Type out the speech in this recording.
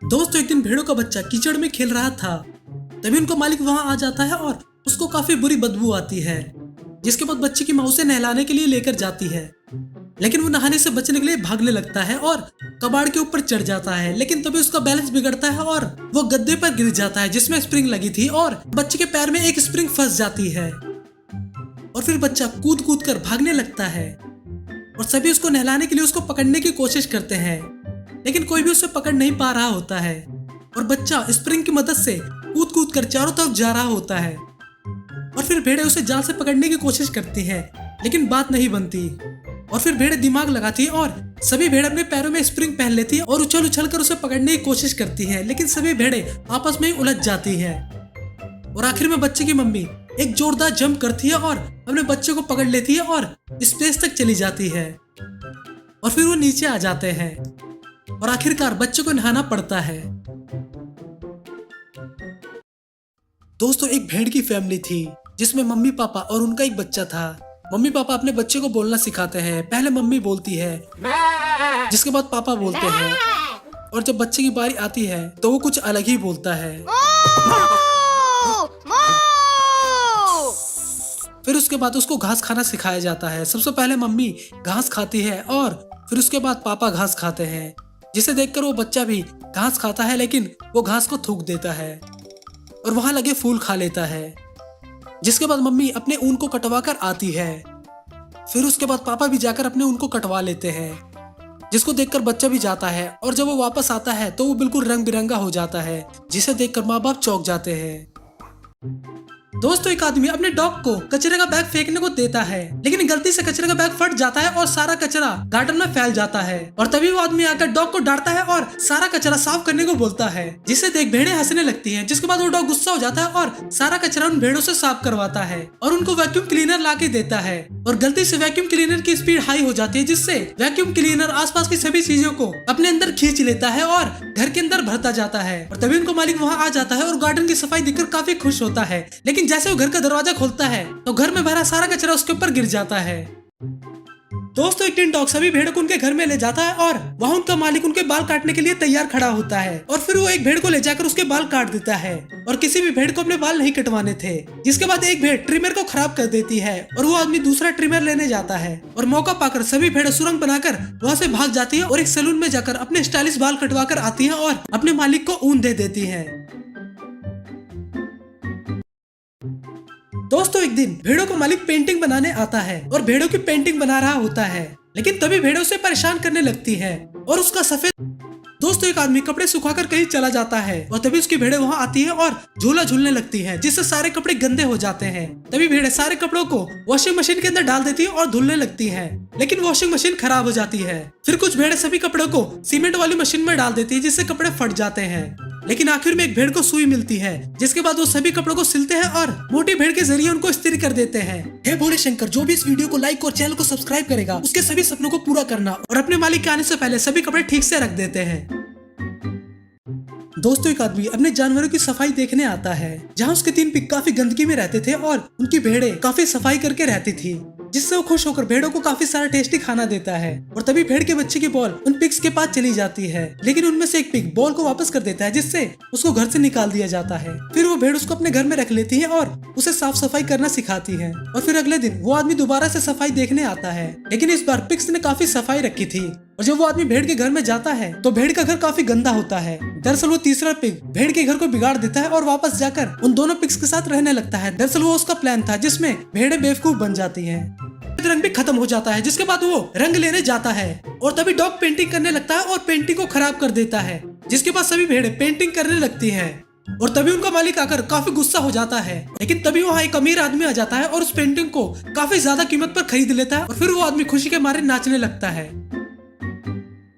दोस्तों एक दिन भेड़ों का बच्चा कीचड़ में खेल रहा था। तभी उनका मालिक वहां आ जाता है और उसको काफी बुरी बदबू आती है। जिसके बाद बच्चे की माँ उसे नहलाने के लिए लेकर जाती है, लेकिन वो नहाने से बचने के लिए भागने लगता है और कबाड़ के ऊपर चढ़ जाता है। लेकिन तभी उसका बैलेंस बिगड़ता है और वो गद्दे पर गिर जाता है जिसमें स्प्रिंग लगी थी और बच्चे के पैर में एक स्प्रिंग फंस जाती है। और फिर बच्चा कूद कूद कर भागने लगता है और सभी उसको नहलाने के लिए उसको पकड़ने की कोशिश करते हैं, लेकिन कोई भी उसे पकड़ नहीं पा रहा होता है। और बच्चा स्प्रिंग की मदद से कूद कूद कर चारों तरफ जा रहा होता है। और फिर भेड़ें उसे जाल से पकड़ने की कोशिश करती हैं, लेकिन बात नहीं बनती। और फिर भेड़ें दिमाग लगाती है और सभी भेड़ें अपने पैरों में स्प्रिंग पहन लेती है और उछल उछल कर उसे पकड़ने की कोशिश करती है, लेकिन सभी भेड़ें आपस में ही उलझ जाती है। और आखिर में बच्चे की मम्मी एक जोरदार जंप करती है और अपने बच्चे को पकड़ लेती है और स्पेस तक चली जाती है। और फिर वो नीचे आ जाते हैं और आखिरकार बच्चे को नहाना पड़ता है। दोस्तों एक भेड़ की फैमिली थी जिसमें मम्मी पापा और उनका एक बच्चा था। मम्मी पापा अपने बच्चे को बोलना सिखाते हैं। पहले मम्मी बोलती है, जिसके बाद पापा बोलते हैं, और जब बच्चे की बारी आती है तो वो कुछ अलग ही बोलता है। फिर उसके बाद उसको घास खाना सिखाया जाता है। सबसे पहले मम्मी घास खाती है और फिर उसके बाद पापा घास खाते हैं, जिसे देखकर वो बच्चा भी घास खाता है, लेकिन वो घास को थूक देता है और वहां लगे फूल खा लेता है। जिसके बाद मम्मी अपने ऊन को कटवा कर आती है। फिर उसके बाद पापा भी जाकर अपने ऊन को कटवा लेते हैं, जिसको देखकर बच्चा भी जाता है। और जब वो वापस आता है तो वो बिल्कुल रंग बिरंगा हो जाता है, जिसे देखकर माँ बाप चौंक जाते हैं। दोस्तों एक आदमी अपने डॉग को कचरे का बैग फेंकने को देता है, लेकिन गलती से कचरे का बैग फट जाता है और सारा कचरा गार्डन में फैल जाता है। और तभी वो आदमी आकर डॉग को डांटता है और सारा कचरा साफ करने को बोलता है, जिसे देख भेड़ें हंसने लगती हैं। जिसके बाद वो डॉग गुस्सा हो जाता है और सारा कचरा उन भेड़ों से साफ करवाता है और उनको वैक्यूम क्लीनर ला के देता है। और गलती से वैक्यूम क्लीनर की स्पीड हाई हो जाती है, जिससे वैक्यूम क्लीनर आसपास की सभी चीजों को अपने अंदर खींच लेता है और घर के अंदर भरता जाता है। और तभी उनको मालिक वहाँ आ जाता है और गार्डन की सफाई देखकर काफी खुश होता है, लेकिन जैसे वो घर का दरवाजा खोलता है तो घर में भरा सारा कचरा उसके ऊपर गिर जाता है। दोस्तों एक दिन डॉग सभी भेड़ों को उनके घर में ले जाता है और वहाँ उनका मालिक उनके बाल काटने के लिए तैयार खड़ा होता है। और फिर वो एक भेड़ को ले जाकर उसके बाल काट देता है, और किसी भी भेड़ को अपने बाल नहीं कटवाने थे। जिसके बाद एक भेड़ ट्रिमर को खराब कर देती है और वो आदमी दूसरा ट्रिमर लेने जाता है। और मौका पाकर सभी भेड़ें सुरंग बनाकर वहाँ से भाग जाती है और एक सैलून में जाकर अपने स्टाइलिश बाल कटवा कर आती है और अपने मालिक को ऊन दे देती है। दोस्तों एक दिन भेड़ों का मालिक पेंटिंग बनाने आता है और भेड़ों की पेंटिंग बना रहा होता है, लेकिन तभी भेड़ों से परेशान करने लगती है और उसका सफेद। दोस्तों एक आदमी कपड़े सुखाकर कहीं चला जाता है और तभी उसकी भेड़ें वहां आती है और झूला झूलने लगती है, जिससे सारे कपड़े गंदे हो जाते हैं। तभी भेड़ें सारे कपड़ों को वॉशिंग मशीन के अंदर डाल देती है और धुलने लगती है, लेकिन वॉशिंग मशीन खराब हो जाती है। फिर कुछ भेड़ें सभी कपड़ों को सीमेंट वाली मशीन में डाल देती है, जिससे कपड़े फट जाते हैं। लेकिन आखिर में एक भेड़ को सुई मिलती है, जिसके बाद वो सभी कपड़ों को सिलते हैं और मोटी भेड़ के जरिए उनको स्थिर कर देते हैं। हे भोले शंकर, जो भी इस वीडियो को लाइक और चैनल को सब्सक्राइब करेगा उसके सभी सपनों को पूरा करना और अपने मालिक के आने से पहले सभी कपड़े ठीक से रख देते हैं। दोस्तों एक आदमी अपने जानवरों की सफाई देखने आता है, जहाँ उसके 3 पिग काफी गंदगी में रहते थे और उनकी भेड़ें काफी सफाई करके रहती थी, जिससे वो खुश होकर भेड़ों को काफी सारा टेस्टी खाना देता है। और तभी भेड़ के बच्चे की बॉल उन पिग्स के पास चली जाती है, लेकिन उनमें से एक पिग बॉल को वापस कर देता है, जिससे उसको घर से निकाल दिया जाता है। फिर वो भेड़ उसको अपने घर में रख लेती है और उसे साफ सफाई करना सिखाती है। और फिर अगले दिन वो आदमी दोबारा से सफाई देखने आता है, लेकिन इस बार पिग्स ने काफी सफाई रखी थी। और जब वो आदमी भेड़ के घर में जाता है तो भेड़ का घर काफी गंदा होता है। दरअसल वो तीसरा पिग भेड़ के घर को बिगाड़ देता है और वापस जाकर उन दोनों पिग्स के साथ रहने लगता है। दरअसल वो उसका प्लान था जिसमें भेड़ें बेवकूफ बन जाती हैं। रंग भी खत्म हो जाता है, जिसके बाद वो रंग लेने जाता है और तभी डॉग पेंटिंग करने लगता है और पेंटिंग को खराब कर देता है, जिसके बाद सभी भेड़ें पेंटिंग करने लगती हैं। और तभी उनका मालिक आकर काफी गुस्सा हो जाता है, लेकिन तभी वहाँ एक अमीर आदमी आ जाता है और उस पेंटिंग को काफी ज्यादा कीमत पर खरीद लेता है। और फिर वो आदमी खुशी के मारे नाचने लगता है।